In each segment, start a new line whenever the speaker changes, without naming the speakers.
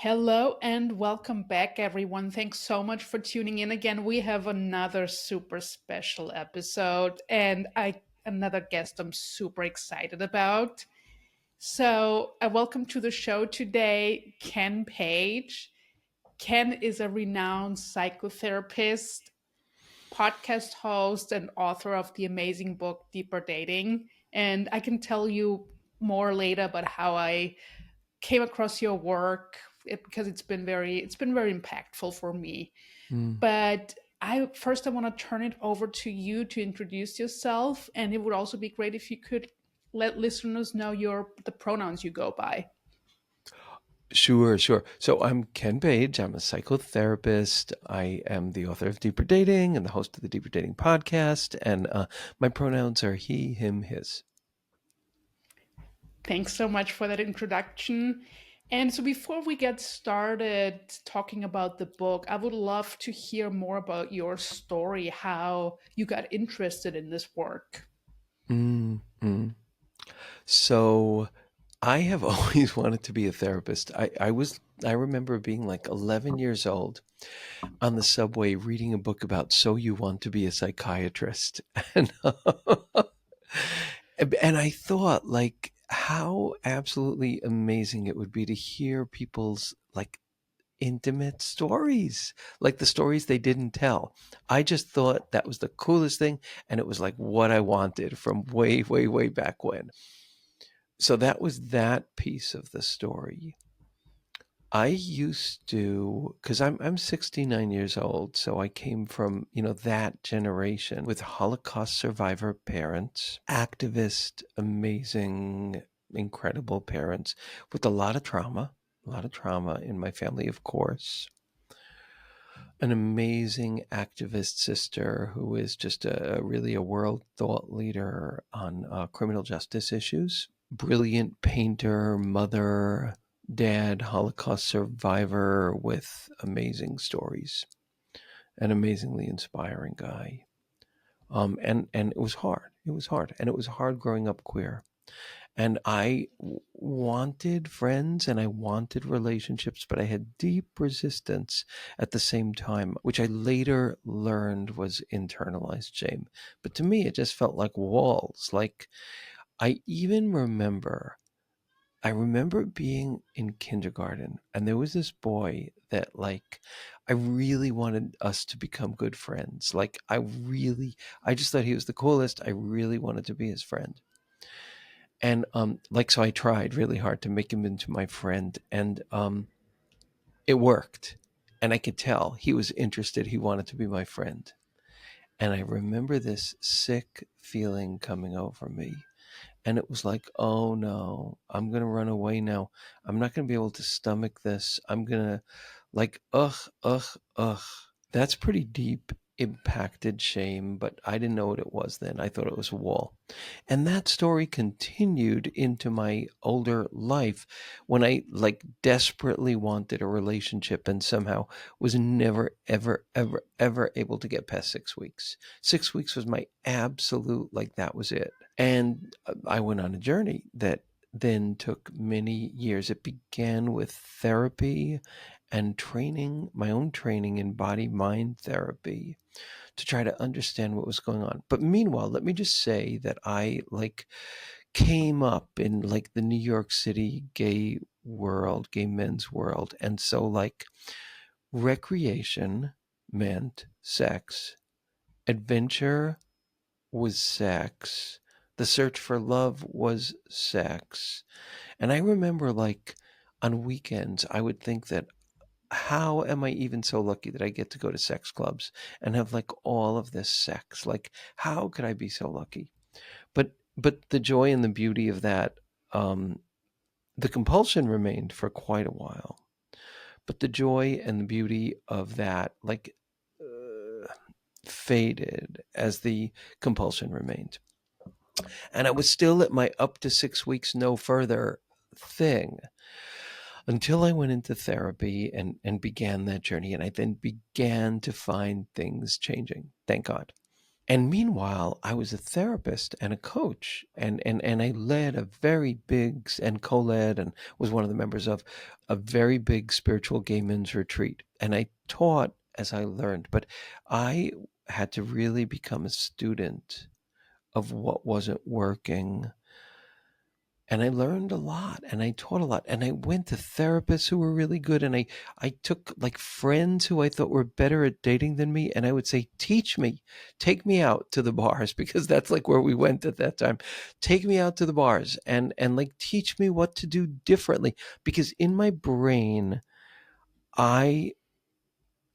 Hello and welcome back, everyone. Thanks so much for tuning in again. We have another super special episode and another guest I'm super excited about. So, welcome to the show today, Ken Page. Ken is a renowned psychotherapist, podcast host, and author of the amazing book Deeper Dating. And I can tell you more later about how I came across your work because it's been very impactful for me.
Mm.
But I want to turn it over to you to introduce yourself, and it would also be great if you could let listeners know the pronouns you go by.
Sure. So I'm Ken Page. I'm a psychotherapist. I am the author of Deeper Dating and the host of the Deeper Dating podcast. And my pronouns are he, him, his.
Thanks so much for that introduction. And so before we get started talking about the book, I would love to hear more about your story, how you got interested in this work.
Mm. So I have always wanted to be a therapist. I remember being like 11 years old on the subway reading a book about So You Want to Be a Psychiatrist. And and I thought like how absolutely amazing it would be to hear people's like intimate stories, like the stories they didn't tell. I just thought that was the coolest thing. And it was like what I wanted from way back when. So that was that piece of the story. I used to, because I'm 69 years old, so I came from that generation with Holocaust survivor parents, activist, amazing, incredible parents with a lot of trauma in my family, of course. An amazing activist sister who is just really a world thought leader on criminal justice issues. Brilliant painter, mother, dad, Holocaust survivor with amazing stories. An amazingly inspiring guy. And it was hard. It was hard. And it was hard growing up queer. And wanted friends and I wanted relationships, but I had deep resistance at the same time, which I later learned was internalized shame. But to me, it just felt like walls. Like I even I remember being in kindergarten and there was this boy that like I really wanted us to become good friends. Like I just thought he was the coolest. I really wanted to be his friend. And like so I tried really hard to make him into my friend and it worked. And I could tell he was interested. He wanted to be my friend. And I remember this sick feeling coming over me. And it was like, oh no, I'm going to run away now. I'm not going to be able to stomach this. I'm going to like, ugh. That's pretty deep impacted shame, but I didn't know what it was then. I thought it was a wall. And that story continued into my older life when I like desperately wanted a relationship and somehow was never, ever able to get past 6 weeks. 6 weeks was my absolute, like, that was it. And I went on a journey that then took many years. It began with therapy and training, my own training in body mind therapy to try to understand what was going on. But meanwhile, let me just say that I like came up in like the New York City gay world, gay men's world. And so like recreation meant sex, adventure was sex, the search for love was sex. And I remember like on weekends, I would think that how am I even so lucky that I get to go to sex clubs and have like all of this sex? Like, how could I be so lucky? But the joy and the beauty of that, um, the compulsion remained for quite a while. But the joy and the beauty of that, like, faded as the compulsion remained. And I was still at my up to 6 weeks, no further thing until I went into therapy and began that journey. And I then began to find things changing. Thank God. And meanwhile, I was a therapist and a coach, and I led a very big and co-led and was one of the members of a very big spiritual gay men's retreat. And I taught as I learned, but I had to really become a student of what wasn't working, and I learned a lot and I taught a lot and I went to therapists who were really good, and I took like friends who I thought were better at dating than me, and I would say, teach me, take me out to the bars because that's like where we went at that time. Take me out to the bars and like teach me what to do differently, because in my brain I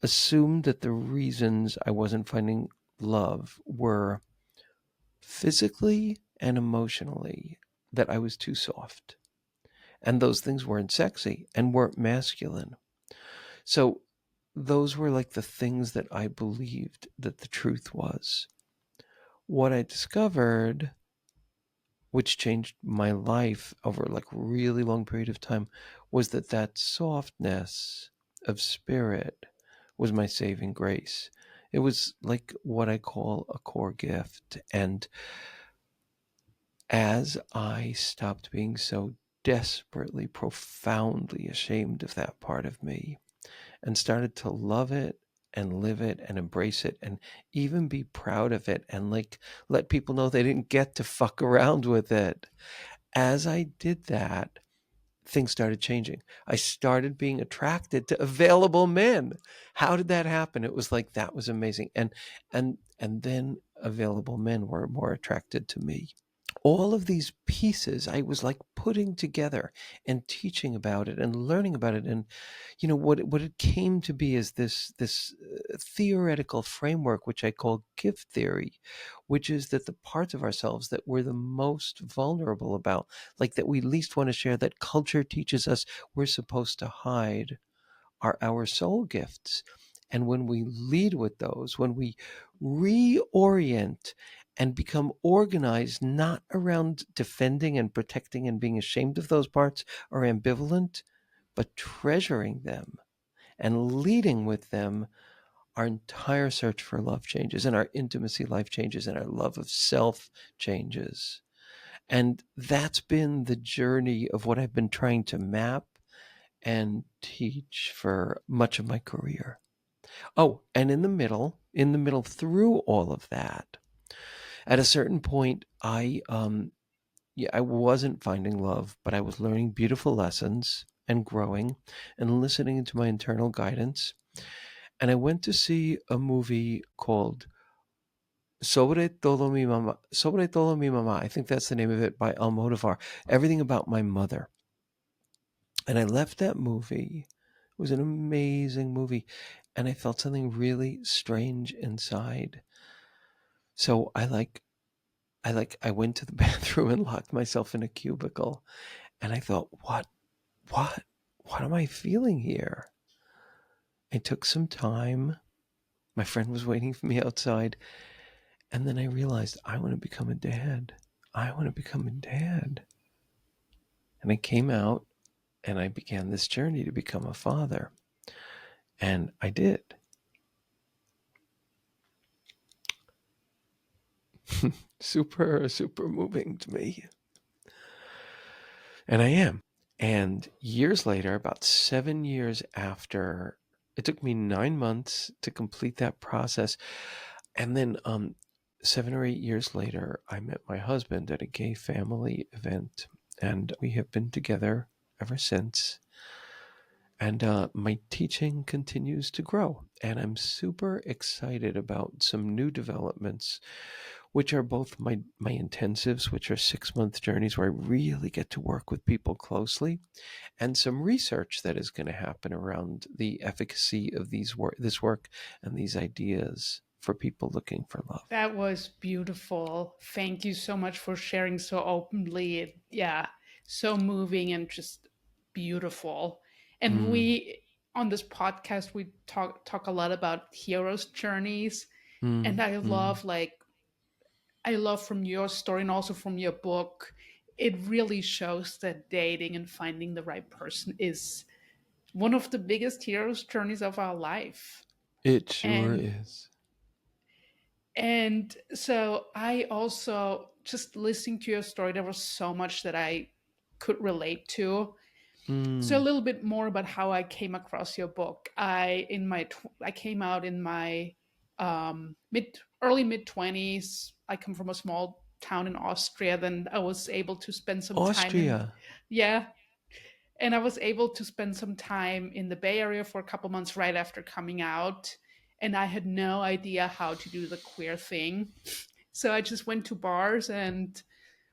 assumed that the reasons I wasn't finding love were physically and emotionally, that I was too soft. And those things weren't sexy and weren't masculine. So those were like the things that I believed that the truth was. What I discovered, which changed my life over like a really long period of time, was that that softness of spirit was my saving grace. It was like what I call a core gift. And as I stopped being so desperately, profoundly ashamed of that part of me and started to love it and live it and embrace it and even be proud of it and like let people know they didn't get to fuck around with it. As I did that, things started changing. I started being attracted to available men. How did that happen? It was like that was amazing. And then available men were more attracted to me. All of these pieces I was like putting together and teaching about it and learning about it. And what it came to be is this theoretical framework which I call gift theory, which is that the parts of ourselves that we're the most vulnerable about, like that we least want to share, that culture teaches us we're supposed to hide, are our soul gifts. And when we lead with those, when we reorient and become organized, not around defending and protecting and being ashamed of those parts or ambivalent, but treasuring them and leading with them, our entire search for love changes and our intimacy life changes and our love of self changes. And that's been the journey of what I've been trying to map and teach for much of my career. Oh, and in the middle through all of that, at a certain point, I wasn't finding love, but I was learning beautiful lessons and growing and listening to my internal guidance. And I went to see a movie called Sobre todo mi mama. I think that's the name of it, by Almodovar. Everything about my mother. And I left that movie. It was an amazing movie. And I felt something really strange inside. So I went to the bathroom and locked myself in a cubicle. And I thought, what, what am I feeling here? I took some time. My friend was waiting for me outside. And then I realized I want to become a dad. I want to become a dad. And I came out and I began this journey to become a father. And I did. Super, super moving to me. And I am. And years later, about 7 years after, it took me 9 months to complete that process. And then 7 or 8 years later, I met my husband at a gay family event. And we have been together ever since. And my teaching continues to grow. And I'm super excited about some new developments, which are both my intensives, which are 6 month journeys where I really get to work with people closely, and some research that is going to happen around the efficacy of this work and these ideas for people looking for love.
That was beautiful. Thank you so much for sharing so openly. Yeah, so moving and just beautiful. And
Mm,
we on this podcast we talk a lot about heroes' journeys, and
mm, mm.
I love from your story and also from your book. It really shows that dating and finding the right person is one of the biggest hero's journeys of our life.
It sure
And
is.
And so I also, just listening to your story, there was so much that I could relate to. So a
Mm.
little bit more about how I came across your book. I came out in my mid early mid 20s. I come from a small town in Austria. Then I was able to spend some time in,
Austria.
yeah, and I was able to spend some time in the Bay Area for a couple months right after coming out. And I had no idea how to do the queer thing. So I just went to bars and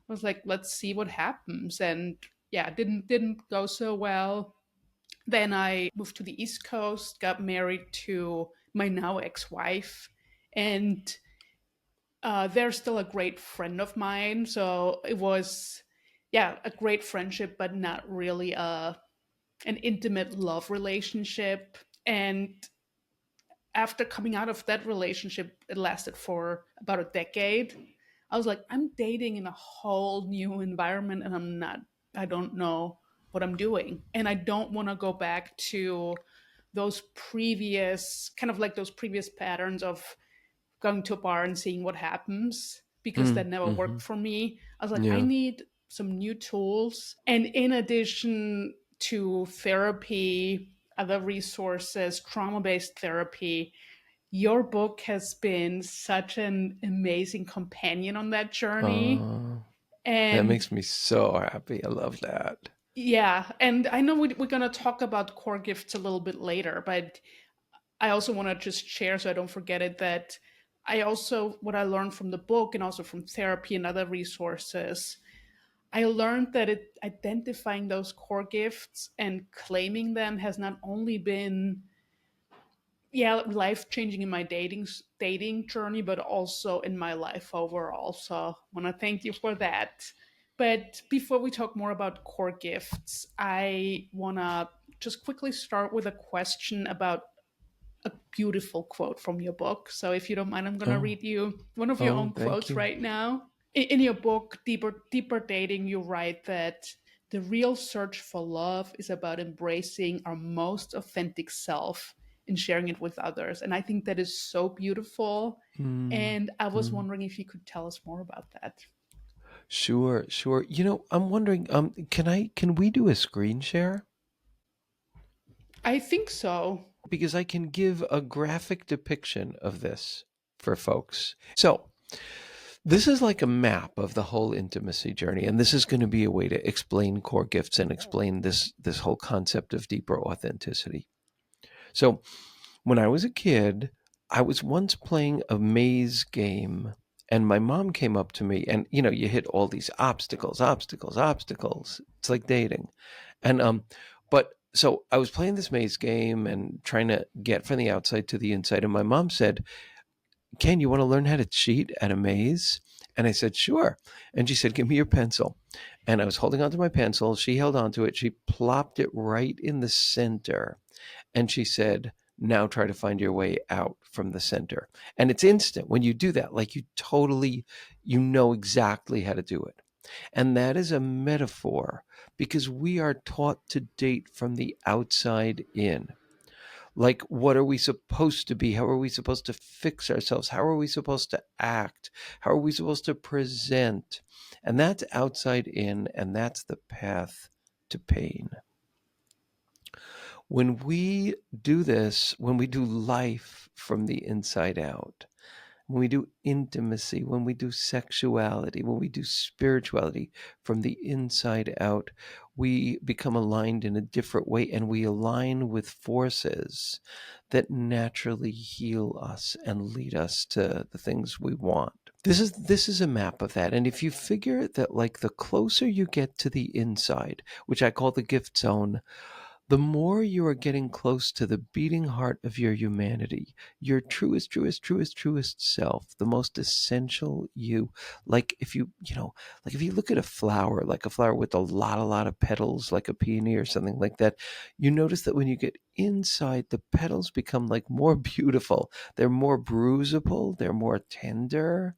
was like, let's see what happens. And yeah, didn't go so well. Then I moved to the East Coast, got married to my now ex-wife, and they're still a great friend of mine. So it was, yeah, a great friendship, but not really an intimate love relationship. And after coming out of that relationship, it lasted for about a decade. I was like, I'm dating in a whole new environment and I don't know what I'm doing. And I don't want to go back to those previous, kind of like those previous patterns of going to a bar and seeing what happens, because that
Mm.
never
Hmm.
worked for me. I was like, I
Yeah.
need some new tools. And in addition to therapy, other resources, trauma based therapy, your book has been such an amazing companion on that journey.
Uh, that
And
makes me so happy. I love that.
yeah, and I know we're going to talk about core gifts a little bit later, but I also want to just share so I don't forget it that I also, what I learned from the book and also from therapy and other resources, I learned that identifying those core gifts and claiming them has not only been, yeah, life changing in my dating journey, but also in my life overall. So I want to thank you for that. But before we talk more about core gifts, I want to just quickly start with a question about a beautiful quote from your book. So if you don't mind, I'm going to
Oh,
read you one of your
oh,
own
thank
quotes
you.
right now. In your book, Deeper Dating, you write that the real search for love is about embracing our most authentic self and sharing it with others. And I think that is so beautiful.
Mm.
And I was
Mm.
wondering if you could tell us more about that.
Sure, sure. I'm wondering, can we do a screen share?
I think so.
Because I can give a graphic depiction of this for folks. So, this is like a map of the whole intimacy journey, and this is going to be a way to explain core gifts and explain this whole concept of deeper authenticity. So, when I was a kid, I was once playing a maze game, and my mom came up to me, and you hit all these obstacles, obstacles, obstacles. It's like dating. And but so I was playing this maze game and trying to get from the outside to the inside, and my mom said, "Ken, you want to learn how to cheat at a maze?" And I said, "Sure." And she said, "Give me your pencil." And I was holding onto my pencil. She held onto it. She plopped it right in the center. And she said, "Now try to find your way out from the center." And it's instant when you do that. Like you know exactly how to do it. And that is a metaphor because we are taught to date from the outside in. Like, what are we supposed to be? How are we supposed to fix ourselves? How are we supposed to act? How are we supposed to present? And that's outside in, and that's the path to pain. When we do this, when we do life from the inside out, when we do intimacy, when we do sexuality, when we do spirituality from the inside out, we become aligned in a different way and we align with forces that naturally heal us and lead us to the things we want. This is a map of that. And if you figure that like the closer you get to the inside, which I call the gift zone, the more you are getting close to the beating heart of your humanity, your truest, truest, truest, truest self, the most essential you. Like like if you look at a flower, like a flower with a lot of petals, like a peony or something like that, you notice that when you get inside, the petals become like more beautiful. They're more bruisable, they're more tender,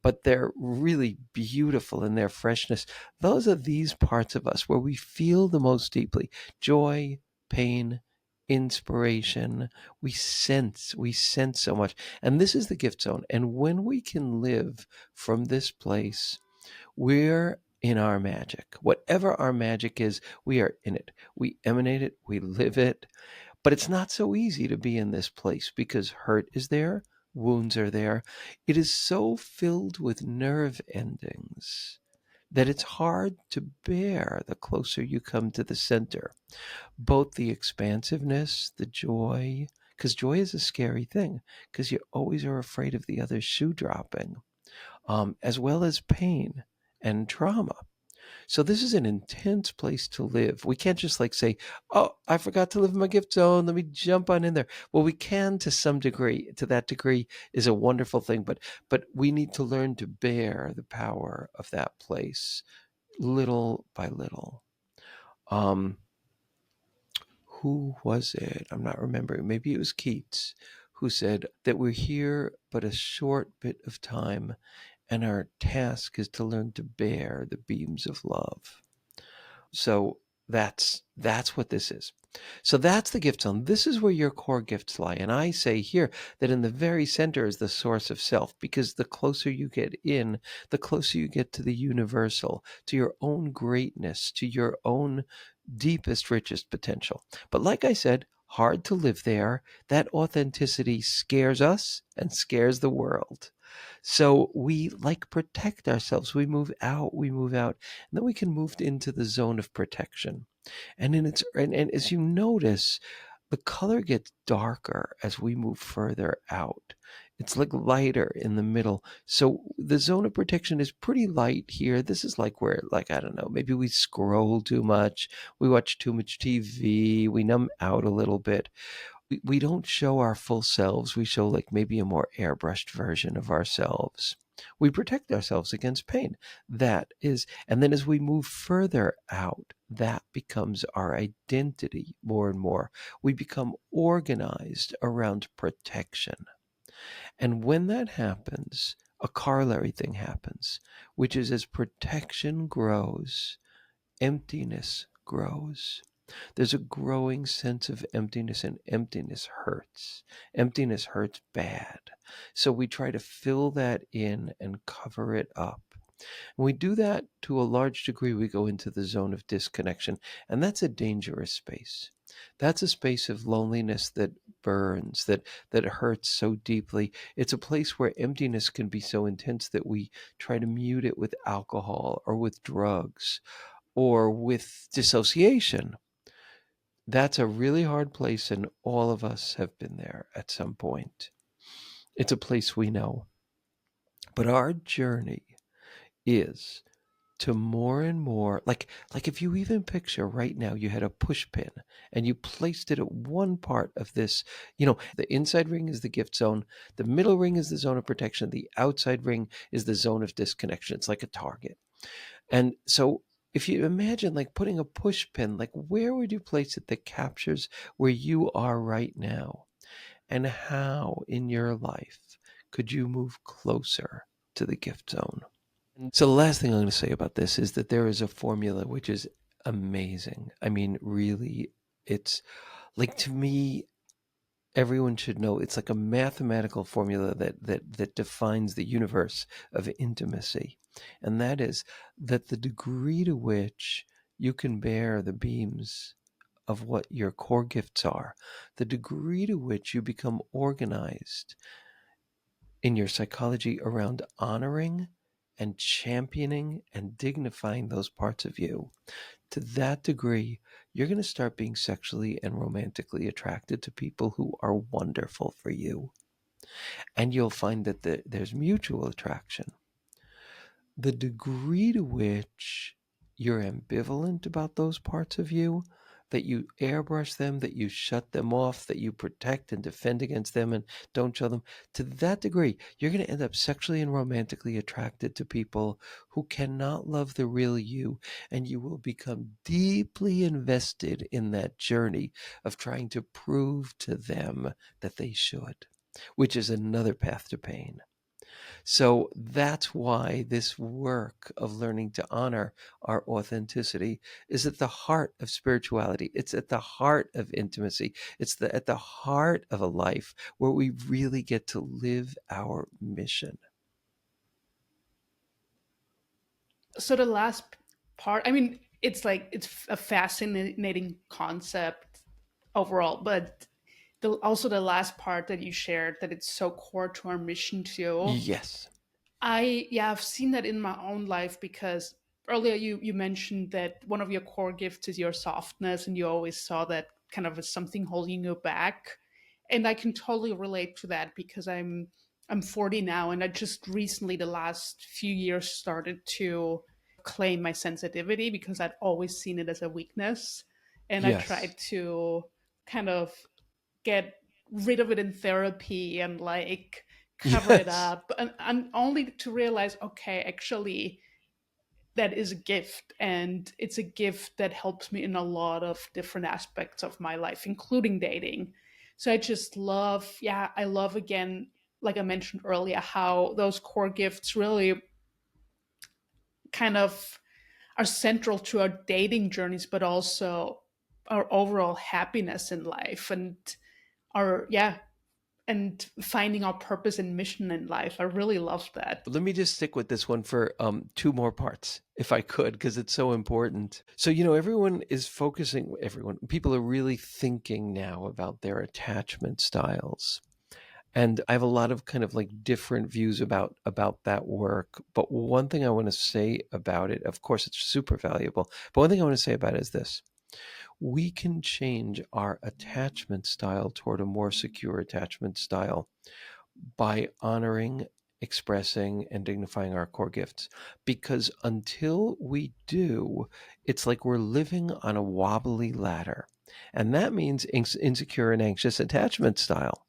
but they're really beautiful in their freshness. Those are these parts of us where we feel the most deeply joy, pain, inspiration. We sense so much. And this is the gift zone. And when we can live from this place, we're in our magic. Whatever our magic is, we are in it. We emanate it, we live it. But it's not so easy to be in this place because hurt is there, wounds are there. It is so filled with nerve endings that it's hard to bear the closer you come to the center. Both the expansiveness, the joy, because joy is a scary thing, because you always are afraid of the other shoe dropping, as well as pain and trauma. So this is an intense place to live. We can't just like say, "Oh, I forgot to live in my gift zone. Let me jump on in there." Well, we can to some degree. To that degree is a wonderful thing, but we need to learn to bear the power of that place little by little. Um, who was it? I'm not remembering. Maybe it was Keats who said that we're here but a short bit of time, and our task is to learn to bear the beams of love. So that's what this is. So that's the gift zone. This is where your core gifts lie. And I say here that in the very center is the source of self, because the closer you get in, the closer you get to the universal, to your own greatness, to your own deepest, richest potential. But like I said, hard to live there. That authenticity scares us and scares the world. So we like protect ourselves. We move out, and then we can move into the zone of protection. And as you notice, the color gets darker as we move further out. It's like lighter in the middle. So the zone of protection is pretty light here. This is like where, like, I don't know, maybe we scroll too much, we watch too much TV, we numb out a little bit. We don't show our full selves. We show like maybe a more airbrushed version of ourselves. We protect ourselves against pain. That is, and then as we move further out, that becomes our identity more and more. We become organized around protection. And when that happens, a corollary thing happens, which is as protection grows, emptiness grows. There's a growing sense of emptiness, and emptiness hurts. Emptiness hurts bad. So we try to fill that in and cover it up. When we do that to a large degree, we go into the zone of disconnection, and that's a dangerous space. That's a space of loneliness that burns, that hurts so deeply. It's a place where emptiness can be so intense that we try to mute it with alcohol or with drugs or with dissociation. That's a really hard place, and all of us have been there at some point. It's a place we know. But our journey is to more and more, like if you even picture right now you had a push pin and you placed it at one part of this, the inside ring is the gift zone, the middle ring is the zone of protection, the outside ring is the zone of disconnection. It's like a target. And so if you imagine like putting a push pin, like where would you place it that captures where you are right now? And how in your life could you move closer to the gift zone? So the last thing I'm going to say about this is that there is a formula which is amazing. I mean, really, it's like, to me, everyone should know it's like a mathematical formula that defines the universe of intimacy. And that is that the degree to which you can bear the beams of what your core gifts are, the degree to which you become organized in your psychology around honoring and championing and dignifying those parts of you, to that degree, you're going to start being sexually and romantically attracted to people who are wonderful for you. And you'll find that there's mutual attraction. The degree to which you're ambivalent about those parts of you, that you airbrush them, that you shut them off, that you protect and defend against them and don't show them, to that degree, you're going to end up sexually and romantically attracted to people who cannot love the real you, and you will become deeply invested in that journey of trying to prove to them that they should, which is another path to pain. So that's why this work of learning to honor our authenticity is at the heart of spirituality. It's at the heart of intimacy. At the heart of a life where we really get to live our mission.
So the last part, I mean, it's like it's a fascinating concept overall, but also the last part that you shared, that it's so core to our mission too.
Yes.
Yeah, I've seen that in my own life, because earlier you mentioned that one of your core gifts is your softness, and you always saw that kind of as something holding you back. And I can totally relate to that, because I'm 40 now, and I just recently, the last few years, started to claim my sensitivity, because I'd always seen it as a weakness, and I
Yes.
tried to kind of get rid of it in therapy and like cover it
Yes.
up, and only to realize, okay, actually that is a gift, and it's a gift that helps me in a lot of different aspects of my life, including dating. So I just love, yeah, I love, again, like I mentioned earlier, how those core gifts really kind of are central to our dating journeys, but also our overall happiness in life, and our, yeah, and finding our purpose and mission in life. I really love that.
Let me just stick with this one for two more parts, if I could, because it's so important. So, everyone is focusing, people are really thinking now about their attachment styles. And I have a lot of kind of like different views about that work. But one thing I want to say about it, of course, it's super valuable. But one thing I want to say about it is this: we can change our attachment style toward a more secure attachment style by honoring, expressing, and dignifying our core gifts. Because until we do, it's like we're living on a wobbly ladder. And that means insecure and anxious attachment style.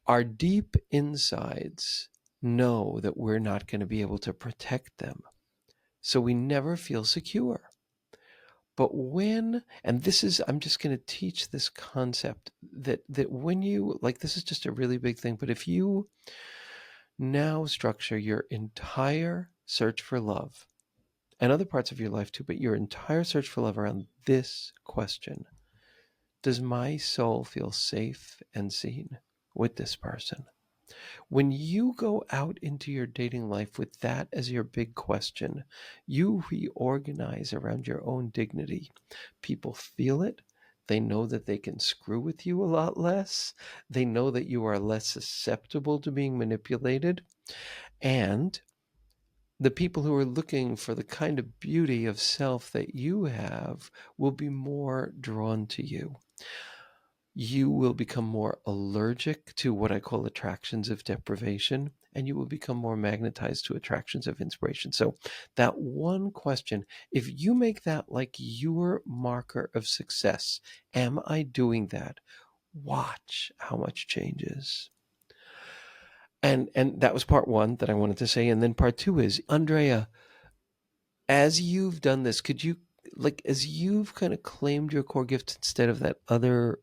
Our deep insides know that we're not going to be able to protect them. So we never feel secure. But and this is, I'm just going to teach this concept that when you, like, this is just a really big thing, but if you now structure your entire search for love and other parts of your life too, but your entire search for love around this question: does my soul feel safe and seen with this person? When you go out into your dating life with that as your big question, you reorganize around your own dignity. People feel it. They know that they can screw with you a lot less. They know that you are less susceptible to being manipulated. And the people who are looking for the kind of beauty of self that you have will be more drawn to you. You will become more allergic to what I call attractions of deprivation, and you will become more magnetized to attractions of inspiration. So, that one question, if you make that like your marker of success, am I doing that? Watch how much changes. And that was part one that I wanted to say. And then part two is, Andrea, as you've done this, could you, like, as you've kind of claimed your core gifts instead of that other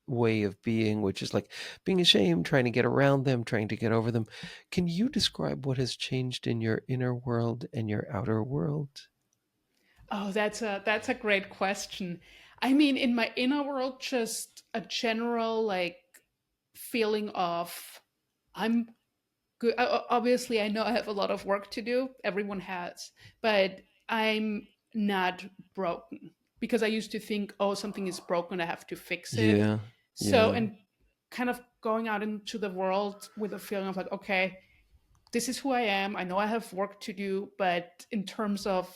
way of being, which is like being ashamed, trying to get around them, trying to get over them. Can you describe what has changed in your inner world and your outer world?
Oh, that's a great question. I mean, in my inner world, just a general like feeling of, I'm good. Obviously, I know I have a lot of work to do. Everyone has, but I'm not broken, because I used to think, oh, something is broken, I have to fix it.
Yeah,
So,
yeah,
and kind of going out into the world with a feeling of like, okay, this is who I am. I know I have work to do, but in terms of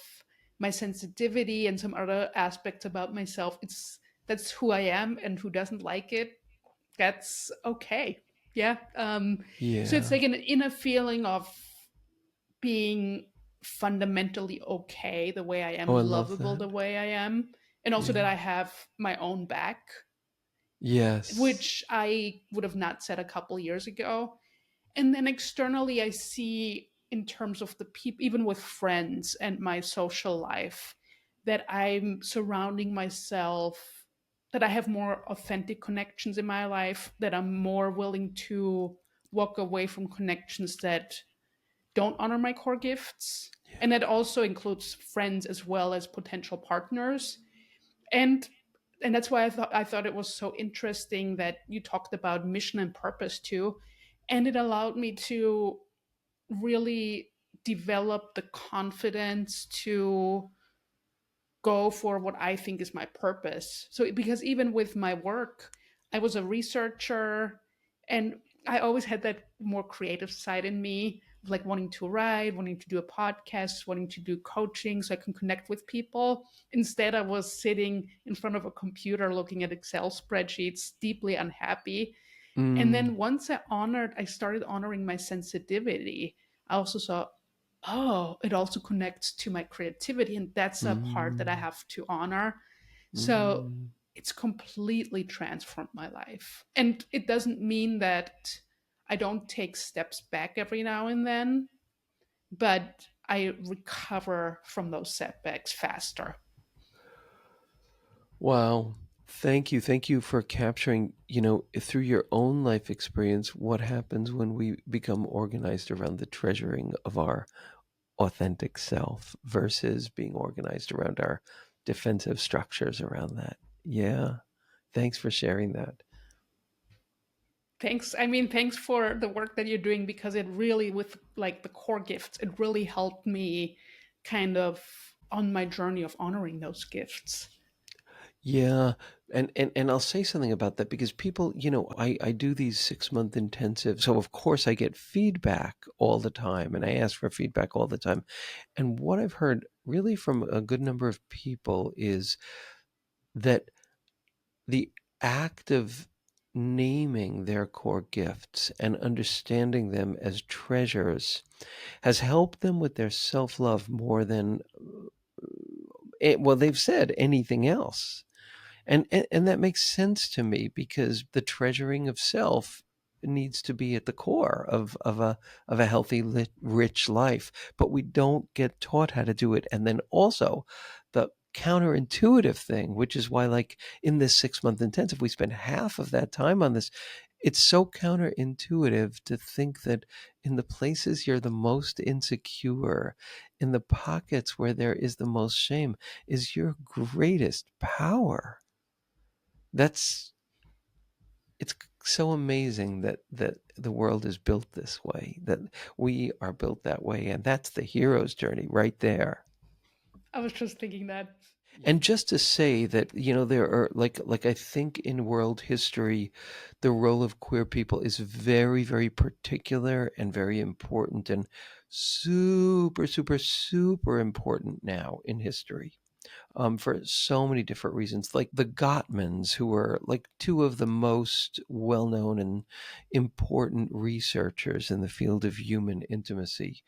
my sensitivity and some other aspects about myself, it's that's who I am, and who doesn't like it, that's okay. Yeah. So it's
yeah.
like an inner feeling of being fundamentally okay the way I
Oh,
am,
I love
lovable
that.
the way I am, and also that
Yeah.
I have my own back,
Yes.
which I would have not said a couple years ago. And then externally, I see, in terms of the people, even with friends and my social life, that I'm surrounding myself, that I have more authentic connections in my life, that I'm more willing to walk away from connections that don't honor my core gifts. And that also includes friends as well as potential partners. And and that's why I thought it was so interesting that you talked about mission and purpose too. And it allowed me to really develop the confidence to go for what I think is my purpose. So, because even with my work, I was a researcher and I always had that more creative side in me, like wanting to write, wanting to do a podcast, wanting to do coaching so I can connect with people. Instead, I was sitting in front of a computer looking at Excel spreadsheets, deeply unhappy. And
Mm,
then once I started honoring my sensitivity. I also saw, oh, it also connects to my creativity. And that's a part that I
mm,
have to honor. So
mm.
it's completely transformed my life. And it doesn't mean that I don't take steps back every now and then, but I recover from those setbacks faster.
Wow. Thank you. Thank you for capturing, through your own life experience, what happens when we become organized around the treasuring of our authentic self versus being organized around our defensive structures around that. Yeah. Thanks for sharing that.
Thanks. I mean, thanks for the work that you're doing because it really, with like the core gifts, it really helped me kind of on my journey of honoring those gifts.
Yeah, and I'll say something about that because people, I do these 6 month intensive, so of course I get feedback all the time, and I ask for feedback all the time. And what I've heard really from a good number of people is that the act of naming their core gifts and understanding them as treasures has helped them with their self love more than, well, they've said anything else. And that makes sense to me because the treasuring of self needs to be at the core of a healthy rich life, but we don't get taught how to do it. And then also the counterintuitive thing, which is why, like, in this 6 month intensive we spend half of that time on this. It's so counterintuitive to think that in the places you're the most insecure, in the pockets where there is the most shame, is your greatest power. That's it's so amazing that the world is built this way, that we are built that way, and that's the hero's journey right there.
I was just thinking that.
And just to say that, there are, like I think in world history, the role of queer people is very, very particular and very important and super, super, super important now in history. For so many different reasons. Like the Gottmans, who were like two of the most well known and important researchers in the field of human intimacy.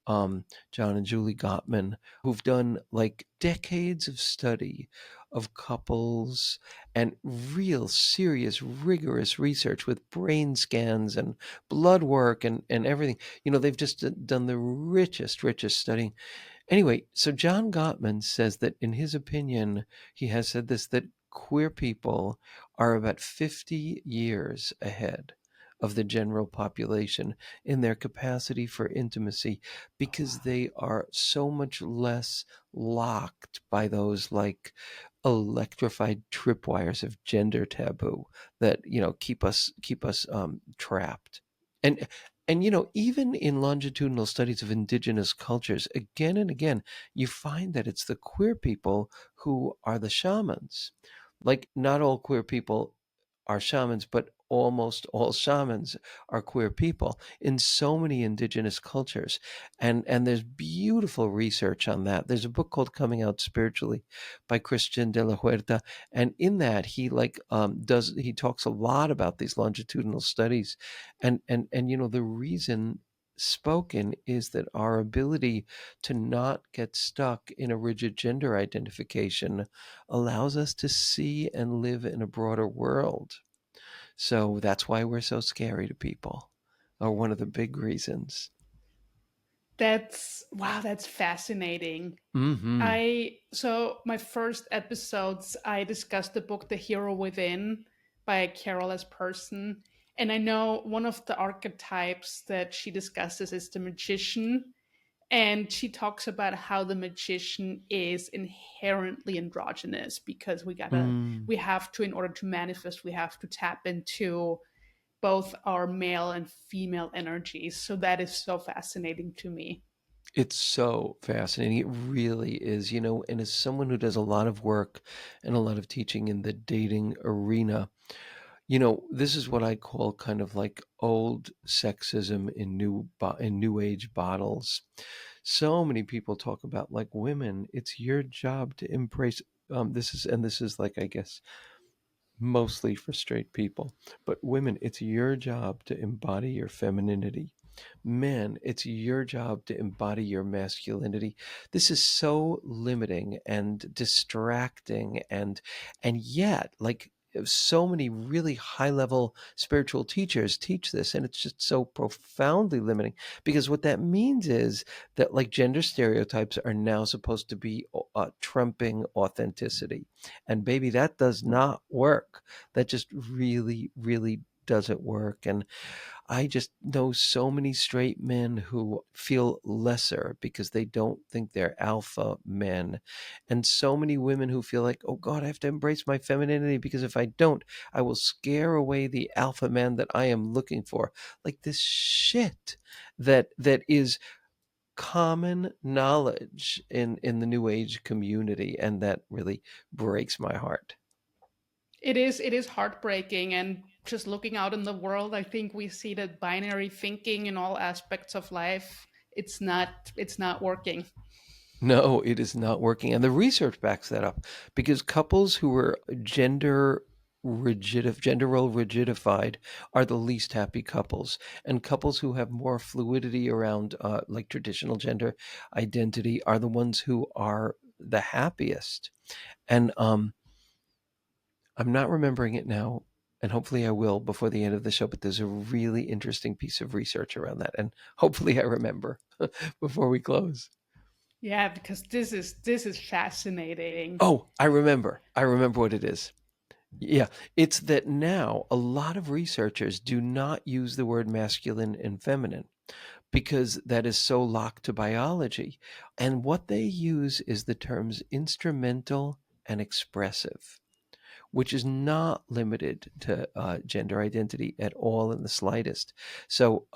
John and Julie Gottman, who've done like decades of study of couples and real serious, rigorous research with brain scans and blood work and everything. They've just done the richest, richest studying. Anyway, so John Gottman says that in his opinion, he has said this, that queer people are about 50 years ahead of the general population in their capacity for intimacy because they are so much less locked by those like electrified tripwires of gender taboo that keep us trapped. And even in longitudinal studies of indigenous cultures, again and again, you find that it's the queer people who are the shamans. Like, not all queer people are shamans, but almost all shamans are queer people in so many indigenous cultures. And there's beautiful research on that. There's a book called Coming Out Spiritually by Christian de la Huerta. And in that he talks a lot about these longitudinal studies. And the reason spoken is that our ability to not get stuck in a rigid gender identification allows us to see and live in a broader world. So that's why we're so scary to people, or one of the big reasons.
That's wow, that's fascinating.
Mm-hmm.
So my first episodes I discussed the book The Hero Within by Carol S. Person. And I know one of the archetypes that she discusses is the magician. And she talks about how the magician is inherently androgynous because
Mm.
we have to, in order to manifest, we have to tap into both our male and female energies. So that is so fascinating to me.
It's so fascinating. It really is, and as someone who does a lot of work and a lot of teaching in the dating arena, this is what I call kind of like old sexism in new age bottles. So many people talk about like women, it's your job to embrace this is like I guess mostly for straight people. But women, it's your job to embody your femininity. Men, it's your job to embody your masculinity. This is so limiting and distracting and yet like so many really high level spiritual teachers teach this, and it's just so profoundly limiting because what that means is that like gender stereotypes are now supposed to be trumping authenticity, and baby, that does not work. That just really, really doesn't work. And I just know so many straight men who feel lesser because they don't think they're alpha men. And so many women who feel like, oh God, I have to embrace my femininity because if I don't, I will scare away the alpha man that I am looking for. Like this shit that is common knowledge in the new age community, and that really breaks my heart.
It is heartbreaking, and just looking out in the world, I think we see that binary thinking in all aspects of life, it's not working.
No, it is not working. And the research backs that up because couples who are gender role rigidified are the least happy couples. And couples who have more fluidity around like traditional gender identity are the ones who are the happiest. And I'm not remembering it now. And hopefully I will before the end of the show. But there's a really interesting piece of research around that. And hopefully I remember before we close.
Yeah, because this is fascinating.
Oh, I remember. I remember what it is. Yeah, it's that now a lot of researchers do not use the word masculine and feminine because that is so locked to biology. And what they use is the terms instrumental and expressive, which is not limited to gender identity at all in the slightest. So,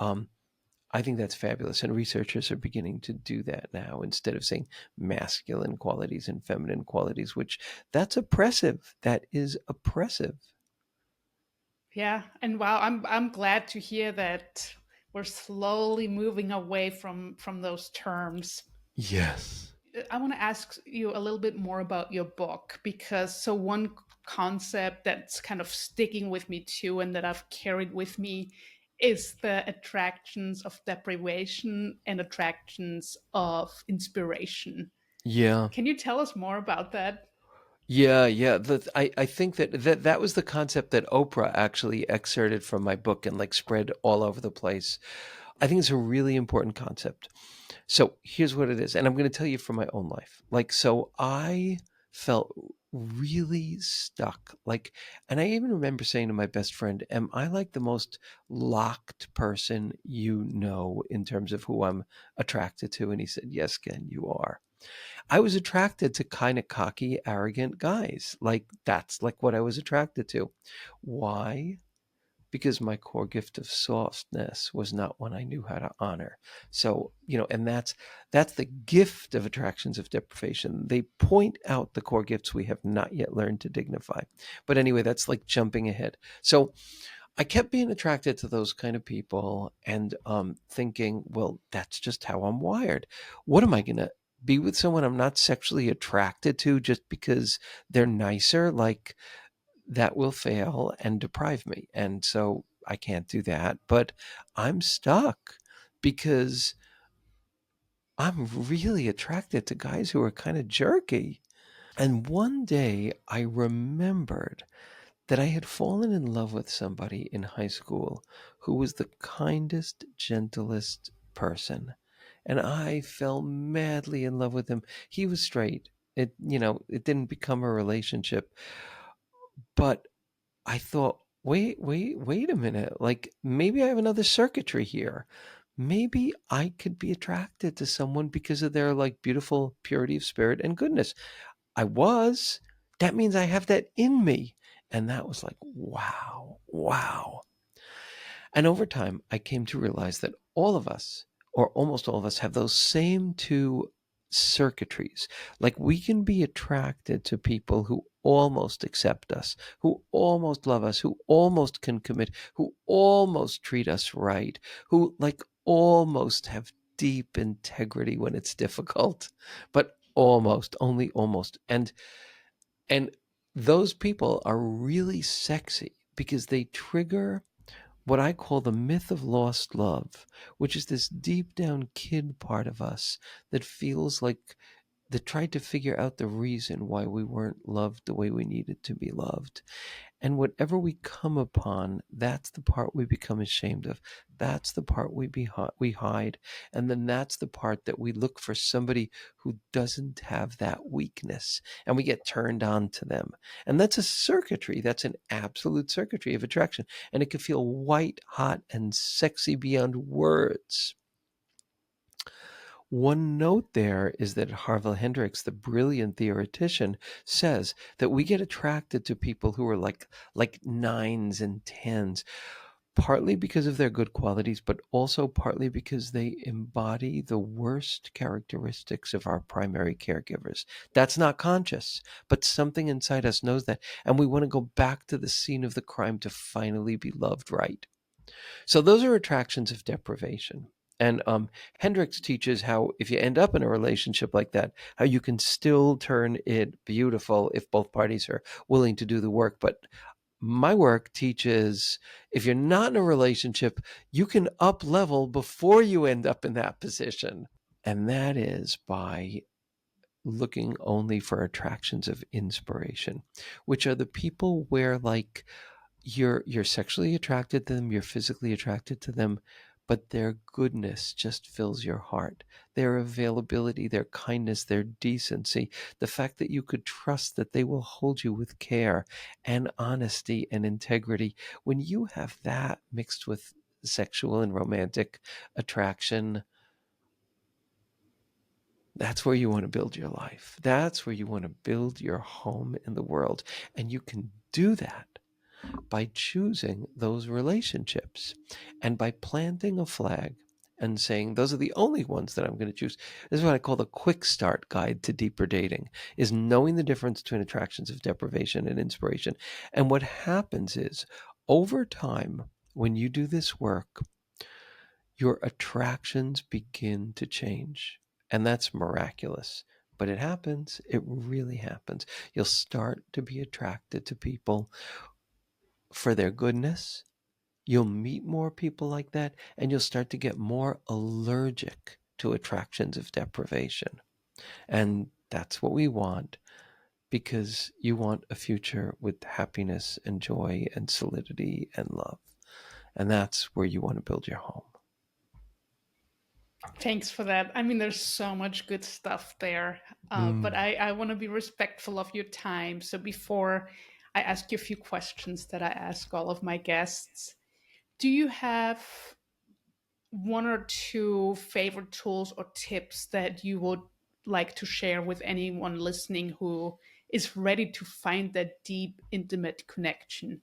I think that's fabulous. And researchers are beginning to do that now instead of saying masculine qualities and feminine qualities, which that's oppressive. That is oppressive.
Yeah, and wow, I'm glad to hear that we're slowly moving away from those terms.
Yes.
I want to ask you a little bit more about your book, because so one concept that's kind of sticking with me too and that I've carried with me is the attractions of deprivation and attractions of inspiration.
Yeah.
Can you tell us more about that?
Yeah, yeah. I think that was the concept that Oprah actually excerpted from my book and like spread all over the place. I think it's a really important concept. So here's what it is. And I'm going to tell you from my own life. Like, so I felt really stuck. Like, and I even remember saying to my best friend, am I like the most locked person in terms of who I'm attracted to? And he said, yes, Ken, you are. I was attracted to kind of cocky, arrogant guys. Like, that's like what I was attracted to. Why? Because my core gift of softness was not one I knew how to honor. So, and that's the gift of attractions of deprivation. They point out the core gifts we have not yet learned to dignify. But anyway, that's like jumping ahead. So I kept being attracted to those kind of people and thinking, well, that's just how I'm wired. What am I going to be with someone I'm not sexually attracted to just because they're nicer? Like, that will fail and deprive me. And so I can't do that. But I'm stuck because I'm really attracted to guys who are kind of jerky. And one day I remembered that I had fallen in love with somebody in high school who was the kindest, gentlest person. And I fell madly in love with him. He was straight. It didn't become a relationship, but I thought, wait a minute. Like maybe I have another circuitry here. Maybe I could be attracted to someone because of their like beautiful purity of spirit and goodness. I was. That means I have that in me. And that was like, wow, wow. And over time, I came to realize that all of us, or almost all of us, have those same two circuitries. Like we can be attracted to people who almost accept us, who almost love us, who almost can commit, who almost treat us right, who like almost have deep integrity when it's difficult, but almost, only almost. And those people are really sexy because they trigger what I call the myth of lost love, which is this deep down kid part of us that feels like that tried to figure out the reason why we weren't loved the way we needed to be loved. And whatever we come upon, that's the part we become ashamed of. That's the part we hide. And then that's the part that we look for somebody who doesn't have that weakness. And we get turned on to them. And that's a circuitry. That's an absolute circuitry of attraction. And it can feel white hot and sexy beyond words. One note there is that Harville Hendricks, the brilliant theoretician, says that we get attracted to people who are like nines and tens, partly because of their good qualities, but also partly because they embody the worst characteristics of our primary caregivers. That's not conscious, but something inside us knows that, and we want to go back to the scene of the crime to finally be loved right. So those are attractions of deprivation. And Hendricks teaches how if you end up in a relationship like that, how you can still turn it beautiful if both parties are willing to do the work. But my work teaches if you're not in a relationship, you can up level before you end up in that position. And that is by looking only for attractions of inspiration, which are the people where like you're sexually attracted to them, you're physically attracted to them, but their goodness just fills your heart. Their availability, their kindness, their decency, the fact that you could trust that they will hold you with care and honesty and integrity. When you have that mixed with sexual and romantic attraction, that's where you want to build your life. That's where you want to build your home in the world. And you can do that by choosing those relationships and by planting a flag and saying those are the only ones that I'm going to choose. This is what I call the quick start guide to deeper dating, is knowing the difference between attractions of deprivation and inspiration. And what happens is over time, when you do this work, your attractions begin to change. And that's miraculous. But it happens. It really happens. You'll start to be attracted to people for their goodness. You'll meet more people like that, and you'll start to get more allergic to attractions of deprivation. And that's what we want because you want a future with happiness and joy and solidity and love. And that's where you want to build your home.
Thanks for that. I mean, there's so much good stuff there, but
Mm.
I want to be respectful of your time. So before I ask you a few questions that I ask all of my guests, do you have one or two favorite tools or tips that you would like to share with anyone listening who is ready to find that deep, intimate connection?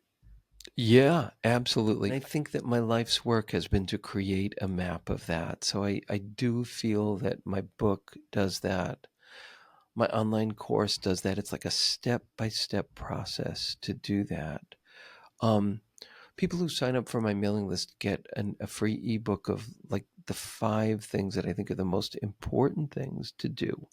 Yeah, absolutely. I think that my life's work has been to create a map of that. So I do feel that my book does that. My online course does that. It's like a step by step process to do that. Um, People who sign up for my mailing list get a free ebook of like the 5 things that I think are the most important things to do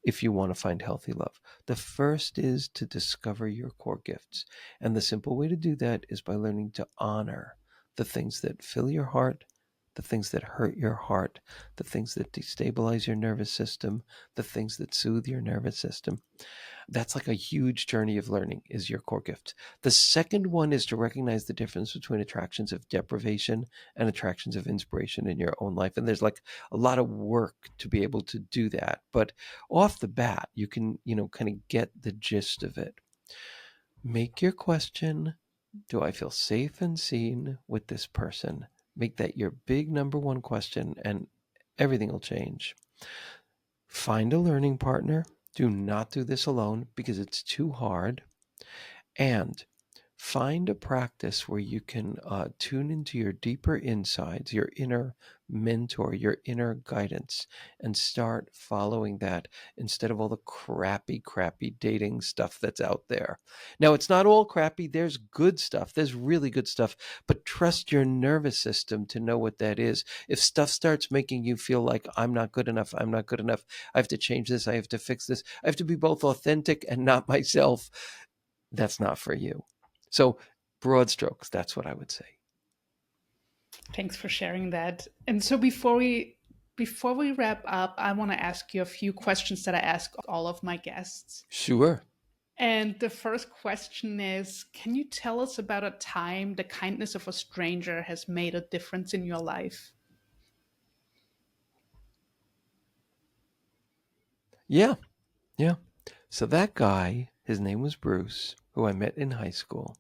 if you want to find healthy love. The first is to discover your core gifts. And the simple way to do that is by learning to honor the things that fill your heart, the things that hurt your heart, the things that destabilize your nervous system, the things that soothe your nervous system. That's like a huge journey of learning is your core gift. The second one is to recognize the difference between attractions of deprivation and attractions of inspiration in your own life. And there's like a lot of work to be able to do that. But off the bat, you can, kind of get the gist of it. Make your question Do I feel safe and seen with this person? Make that your big number one question, and everything will change. Find a learning partner. Do not do this alone because it's too hard. And find a practice where you can tune into your deeper insides, your inner mentor, your inner guidance, and start following that instead of all the crappy, crappy dating stuff that's out there. Now, it's not all crappy. There's good stuff. There's really good stuff, but trust your nervous system to know what that is. If stuff starts making you feel like I'm not good enough, I'm not good enough, I have to change this, I have to fix this, I have to be both authentic and not myself, that's not for you. So, broad strokes, that's what I would say.
Thanks for sharing that. And so before we wrap up, I want to ask you a few questions that I ask all of my guests.
Sure.
And the first question is, can you tell us about a time the kindness of a stranger has made a difference in your life?
Yeah. Yeah. So, that guy, his name was Bruce, who I met in high school.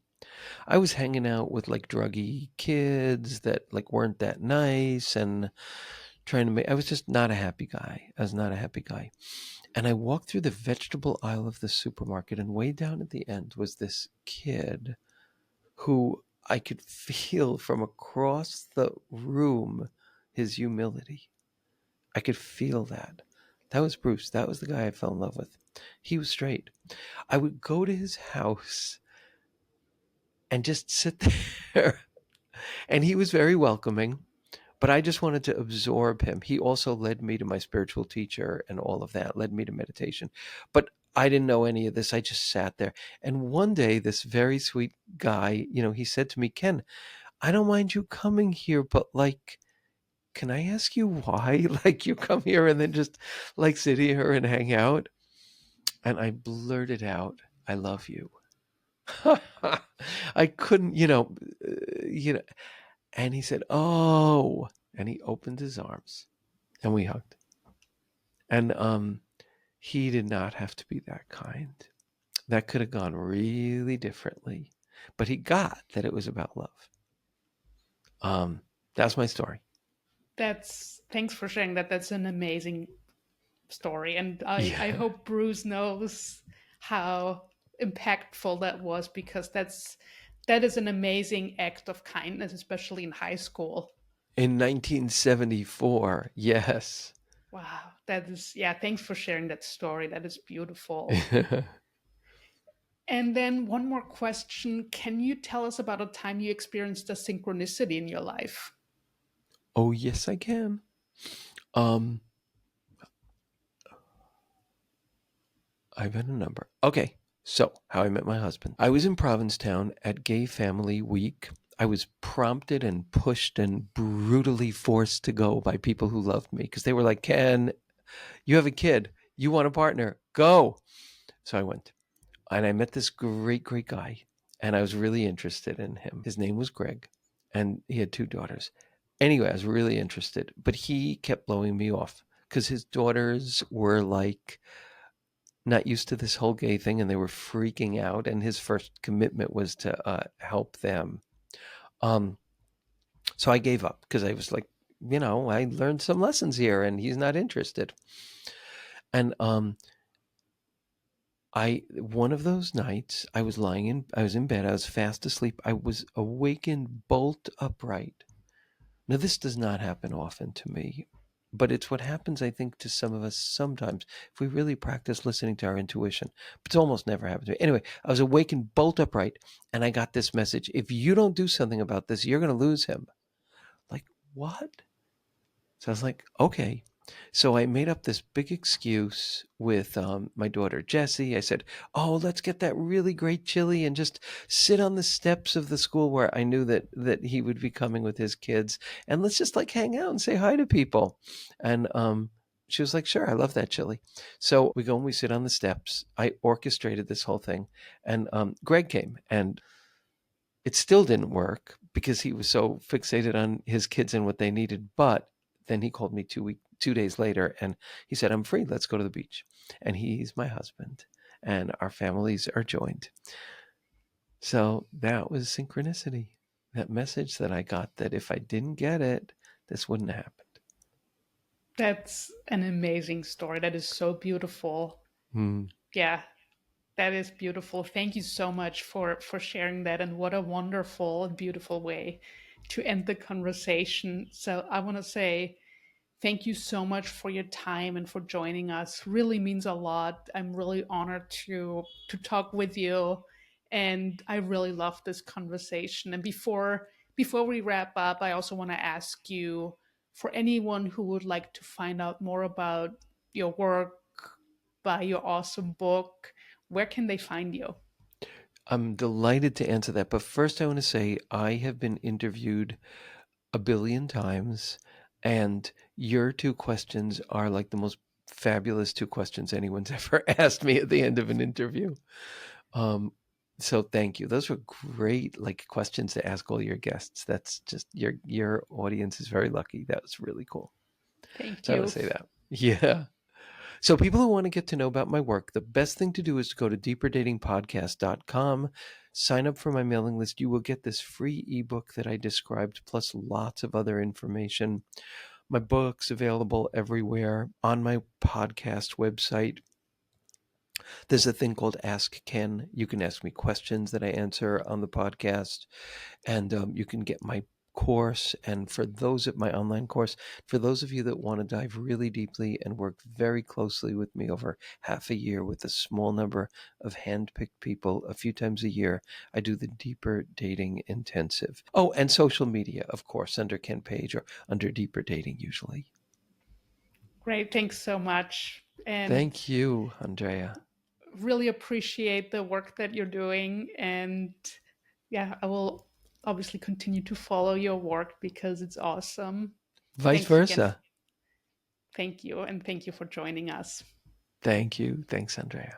I was hanging out with like druggy kids that like weren't that nice and trying to make, I was just not a happy guy. I was not a happy guy. And I walked through the vegetable aisle of the supermarket, and way down at the end was this kid who I could feel from across the room his humility. I could feel that. That was Bruce. That was the guy I fell in love with. He was straight. I would go to his house and just sit there. And he was very welcoming, but I just wanted to absorb him. He also led me to my spiritual teacher and all of that, led me to meditation. But I didn't know any of this. I just sat there. And one day, this very sweet guy, he said to me, Ken, I don't mind you coming here, but like, can I ask you why? Like, you come here and then just like sit here and hang out? And I blurted out, I love you. I couldn't, and he said, oh, and he opened his arms and we hugged. And he did not have to be that kind. That could have gone really differently, but he got that it was about love. That's my story.
That's Thanks for sharing that. That's an amazing story. And I
Yeah.
hope Bruce knows how impactful that was, because that is an amazing act of kindness, especially in high school.
In 1974, yes.
Wow. That is, yeah, thanks for sharing that story. That is beautiful. And then one more question. Can you tell us about a time you experienced a synchronicity in your life?
Oh, yes, I can. Um, I've had a number. Okay, so how I met my husband. I was in Provincetown at Gay Family Week. I was prompted and pushed and brutally forced to go by people who loved me because they were like, Ken, you have a kid. You want a partner. Go. So I went and I met this great, great guy. And I was really interested in him. His name was Greg, and he had two daughters. Anyway, I was really interested, but he kept blowing me off because his daughters were like not used to this whole gay thing and they were freaking out. And his first commitment was to help them. Um, so I gave up because I was like, I learned some lessons here and he's not interested. And one of those nights, I was in bed, I was fast asleep. I was awakened bolt upright. Now, this does not happen often to me, but it's what happens, I think, to some of us sometimes if we really practice listening to our intuition. But it's almost never happened to me. Anyway, I was awakened bolt upright, and I got this message: if you don't do something about this, you're going to lose him. Like, what? So I was like, okay. So I made up this big excuse with my daughter Jessie. I said, "Oh, let's get that really great chili and just sit on the steps of the school where I knew that he would be coming with his kids, and let's just like hang out and say hi to people." And she was like, "Sure, I love that chili." So we go and we sit on the steps. I orchestrated this whole thing, and Greg came, and it still didn't work because he was so fixated on his kids and what they needed. But then he called me 2 days later and he said, I'm free. Let's go to the beach. And he's my husband and our families are joined. So that was synchronicity. That message that I got that if I didn't get it, this wouldn't have happened.
That's an amazing story. That is so beautiful.
Hmm.
Yeah, that is beautiful. Thank you so much for sharing that, and what a wonderful and beautiful way to end the conversation. So I want to say thank you so much for your time and for joining us. Really means a lot. I'm really honored to talk with you, and I really love this conversation. And before we wrap up, I also want to ask you, for anyone who would like to find out more about your work, buy your awesome book, where can they find you?
I'm delighted to answer that. But first, I want to say I have been interviewed a billion times, and your two questions are like the most fabulous two questions anyone's ever asked me at the end of an interview. Um, so thank you. Those were great, like questions to ask all your guests. That's just your audience is very lucky. That was really cool.
Thank
So I want
you.
to say that. Yeah. So, people who want to get to know about my work, the best thing to do is to go to deeperdatingpodcast.com, sign up for my mailing list. You will get this free ebook that I described, plus lots of other information. My book's available everywhere on my podcast website. There's a thing called Ask Ken. You can ask me questions that I answer on the podcast, and you can get my course. And for those at my online course, for those of you that want to dive really deeply and work very closely with me over half a year with a small number of handpicked people a few times a year, I do the Deeper Dating Intensive. Oh, and social media, of course, under Ken Page or under Deeper Dating usually.
Great. Thanks so much. And
Thank you, Andrea.
really appreciate the work that you're doing. And yeah, I will obviously continue to follow your work because it's awesome.
Vice
Thanks again.
versa.
Thank you. And thank you for joining us.
Thank you. Thanks, Andrea.